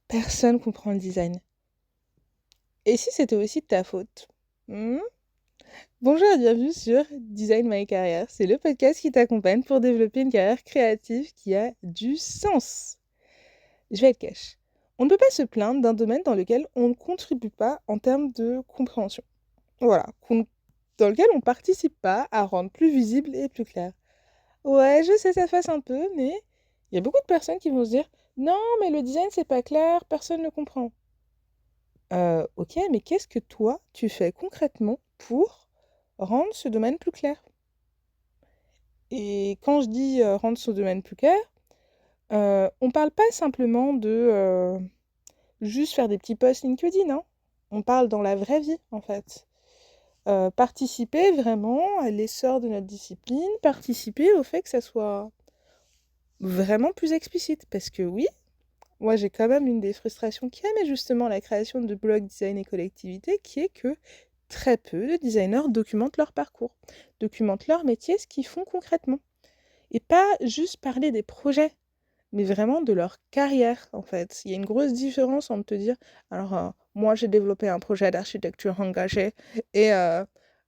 personne comprend le design. Et si c'était aussi de ta faute? Hmm. Bonjour et bienvenue sur Design My Career. C'est le podcast qui t'accompagne pour développer une carrière créative qui a du sens. Je vais être cash. On ne peut pas se plaindre d'un domaine dans lequel on ne contribue pas en termes de compréhension. Voilà, dans lequel on ne participe pas à rendre plus visible et plus clair. Ouais, je sais, ça fasse un peu, mais il y a beaucoup de personnes qui vont se dire non, mais le design, c'est pas clair, personne ne comprend. Ok, mais qu'est-ce que toi, tu fais concrètement pour rendre ce domaine plus clair? Et quand je dis rendre ce domaine plus clair, on parle pas simplement de juste faire des petits posts LinkedIn, hein. On parle dans la vraie vie, en fait. Participer vraiment à l'essor de notre discipline, participer au fait que ça soit vraiment plus explicite. Parce que oui, moi j'ai quand même une des frustrations qui aimait justement la création de blogs design et collectivité, qui est que très peu de designers documentent leur parcours, documentent leur métier, ce qu'ils font concrètement. Et pas juste parler des projets, mais vraiment de leur carrière, en fait. Il y a une grosse différence entre te dire, alors, moi, j'ai développé un projet d'architecture engagé, et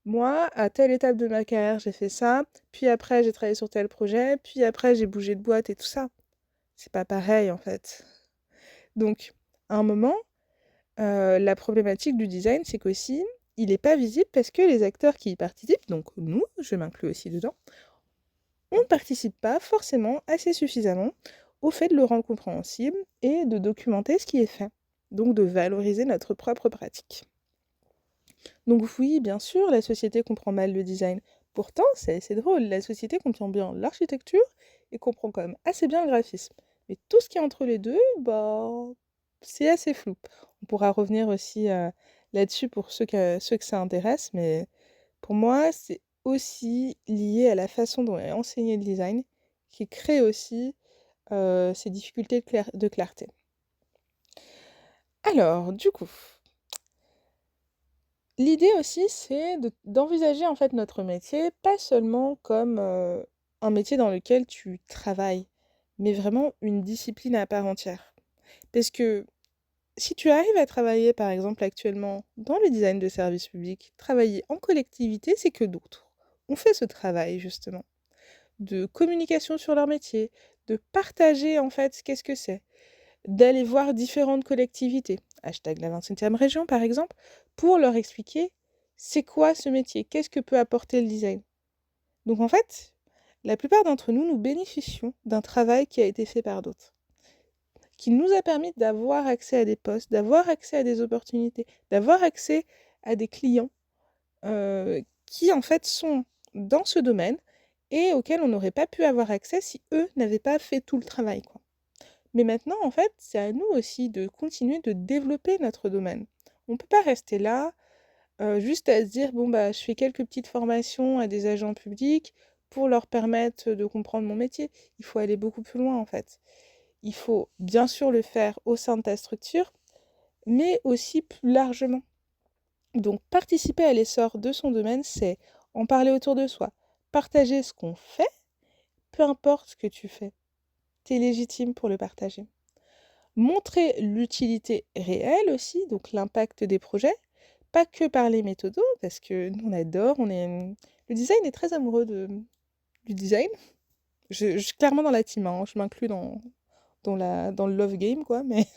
moi, à telle étape de ma carrière, j'ai fait ça, puis après, j'ai travaillé sur tel projet, puis après, j'ai bougé de boîte et tout ça. C'est pas pareil, en fait. Donc, à un moment, la problématique du design, c'est qu'aussi, il n'est pas visible parce que les acteurs qui y participent, donc nous, je m'inclus aussi dedans, on ne participe pas forcément assez suffisamment au fait de le rendre compréhensible et de documenter ce qui est fait, donc de valoriser notre propre pratique. Donc oui, bien sûr, la société comprend mal le design. Pourtant, c'est assez drôle, la société comprend bien l'architecture et comprend quand même assez bien le graphisme. Mais tout ce qui est entre les deux, bah, c'est assez flou. On pourra revenir aussi là-dessus pour ceux que ça intéresse, mais pour moi, c'est aussi lié à la façon dont est enseigné le design qui crée aussi ces difficultés de clarté. Alors, du coup, l'idée aussi, c'est d'envisager en fait notre métier pas seulement comme un métier dans lequel tu travailles, mais vraiment une discipline à part entière. Parce que si tu arrives à travailler, par exemple, actuellement dans le design de service public, travailler en collectivité, c'est que d'autres ont fait ce travail, justement, de communication sur leur métier, de partager, en fait, qu'est-ce que c'est, d'aller voir différentes collectivités, hashtag la 27e région, par exemple, pour leur expliquer c'est quoi ce métier, qu'est-ce que peut apporter le design. Donc, en fait, la plupart d'entre nous, nous bénéficions d'un travail qui a été fait par d'autres, qui nous a permis d'avoir accès à des postes, d'avoir accès à des opportunités, d'avoir accès à des clients qui en fait sont dans ce domaine et auxquels on n'aurait pas pu avoir accès si eux n'avaient pas fait tout le travail, quoi. Mais maintenant, en fait, c'est à nous aussi de continuer de développer notre domaine. On ne peut pas rester là, juste à se dire, bon, bah, je fais quelques petites formations à des agents publics pour leur permettre de comprendre mon métier. Il faut aller beaucoup plus loin, en fait. Il faut bien sûr le faire au sein de ta structure, mais aussi plus largement. Donc participer à l'essor de son domaine, c'est en parler autour de soi, partager ce qu'on fait, peu importe ce que tu fais. Tu es légitime pour le partager. Montrer l'utilité réelle aussi, donc l'impact des projets, pas que par les méthodos, parce que nous on adore, le design est très amoureux du design. Je suis clairement dans la team, hein, je m'inclus dans le love game, quoi, mais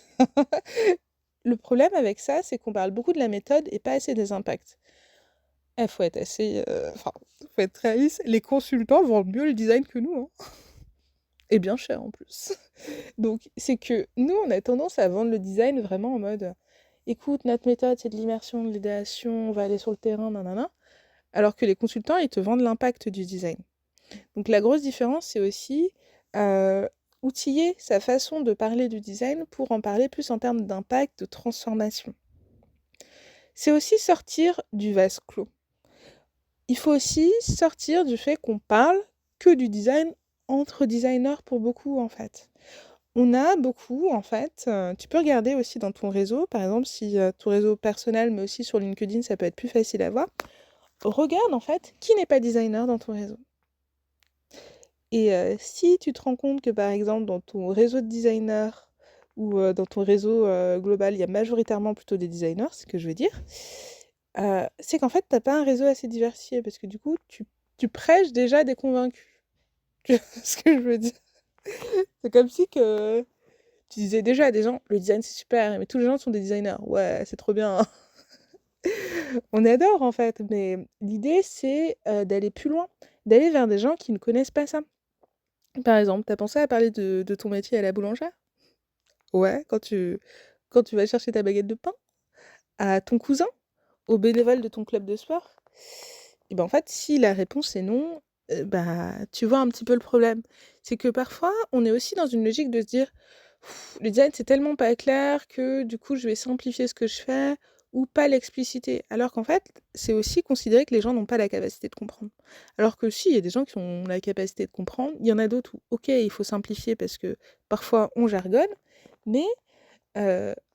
le problème avec ça, c'est qu'on parle beaucoup de la méthode et pas assez des impacts. Il faut être assez... Enfin, faut être réaliste, les consultants vendent mieux le design que nous, hein. Et bien cher en plus. Donc, c'est que nous, on a tendance à vendre le design vraiment en mode écoute, notre méthode, c'est de l'immersion, de l'idéation, on va aller sur le terrain, nanana. Alors que les consultants, ils te vendent l'impact du design. Donc, la grosse différence, c'est aussi outiller sa façon de parler du design pour en parler plus en termes d'impact, de transformation. C'est aussi sortir du vase clos. Il faut aussi sortir du fait qu'on parle que du design entre designers pour beaucoup, en fait. On a beaucoup, en fait, tu peux regarder aussi dans ton réseau, par exemple, si ton réseau personnel, mais aussi sur LinkedIn, ça peut être plus facile à voir. Regarde, en fait, qui n'est pas designer dans ton réseau. Et si tu te rends compte que, par exemple, dans ton réseau de designers, ou dans ton réseau global, il y a majoritairement plutôt des designers, c'est ce que je veux dire, c'est qu'en fait, t'as pas un réseau assez diversifié parce que du coup, tu prêches déjà des convaincus. Tu vois ce que je veux dire? C'est comme si que tu disais déjà à des gens, le design c'est super, mais tous les gens sont des designers. Ouais, c'est trop bien, hein. On adore en fait, mais l'idée c'est d'aller plus loin, d'aller vers des gens qui ne connaissent pas ça. Par exemple, t'as pensé à parler de ton métier à la boulangère? Ouais, quand tu vas chercher ta baguette de pain? À ton cousin? Au bénévole de ton club de sport? Et ben en fait, si la réponse est non, bah, tu vois un petit peu le problème. C'est que parfois, on est aussi dans une logique de se dire: «Pff, le design, c'est tellement pas clair que du coup, je vais simplifier ce que je fais ou pas l'expliciter». Alors qu'en fait, c'est aussi considérer que les gens n'ont pas la capacité de comprendre. Alors que si, il y a des gens qui ont la capacité de comprendre, il y en a d'autres où, OK, il faut simplifier parce que parfois on jargonne, mais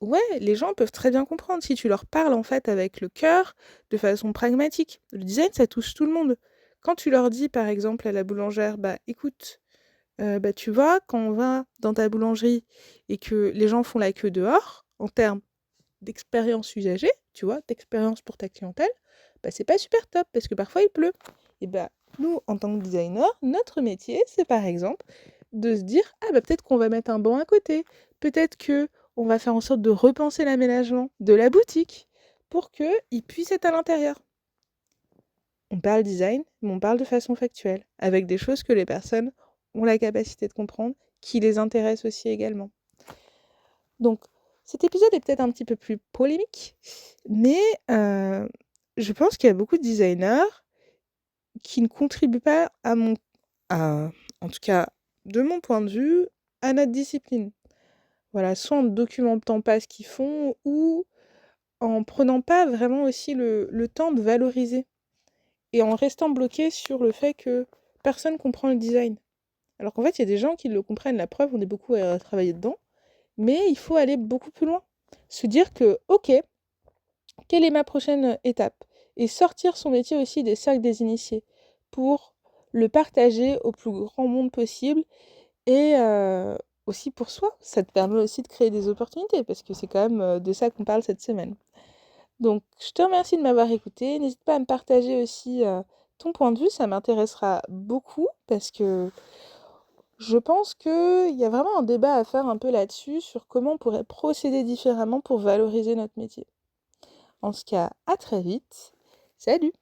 ouais, les gens peuvent très bien comprendre si tu leur parles, en fait, avec le cœur, de façon pragmatique. Le design, ça touche tout le monde. Quand tu leur dis, par exemple, à la boulangère: «Bah, écoute, bah, tu vois, quand on va dans ta boulangerie et que les gens font la queue dehors, en termes d'expérience usagée, tu vois, d'expérience pour ta clientèle, bah, c'est pas super top parce que parfois il pleut». Et bah, nous, en tant que designer, notre métier, c'est par exemple de se dire: «Ah bah, peut-être qu'on va mettre un banc à côté. Peut-être que on va faire en sorte de repenser l'aménagement de la boutique pour qu'il puisse être à l'intérieur». On parle design, mais on parle de façon factuelle, avec des choses que les personnes ont la capacité de comprendre, qui les intéressent aussi également. Donc, cet épisode est peut-être un petit peu plus polémique, mais je pense qu'il y a beaucoup de designers qui ne contribuent pas à en tout cas, de mon point de vue, à notre discipline. Voilà, soit en ne documentant pas ce qu'ils font ou en prenant pas vraiment aussi le temps de valoriser et en restant bloqué sur le fait que personne comprend le design. Alors qu'en fait, il y a des gens qui le comprennent, la preuve, on est beaucoup à travailler dedans, mais il faut aller beaucoup plus loin. Se dire que, ok, quelle est ma prochaine étape? Et sortir son métier aussi des cercles des initiés pour le partager au plus grand monde possible et aussi pour soi. Ça te permet aussi de créer des opportunités parce que c'est quand même de ça qu'on parle cette semaine. Donc, je te remercie de m'avoir écouté. N'hésite pas à me partager aussi ton point de vue, ça m'intéressera beaucoup parce que je pense qu'il y a vraiment un débat à faire un peu là-dessus sur comment on pourrait procéder différemment pour valoriser notre métier. En tout cas, à très vite. Salut!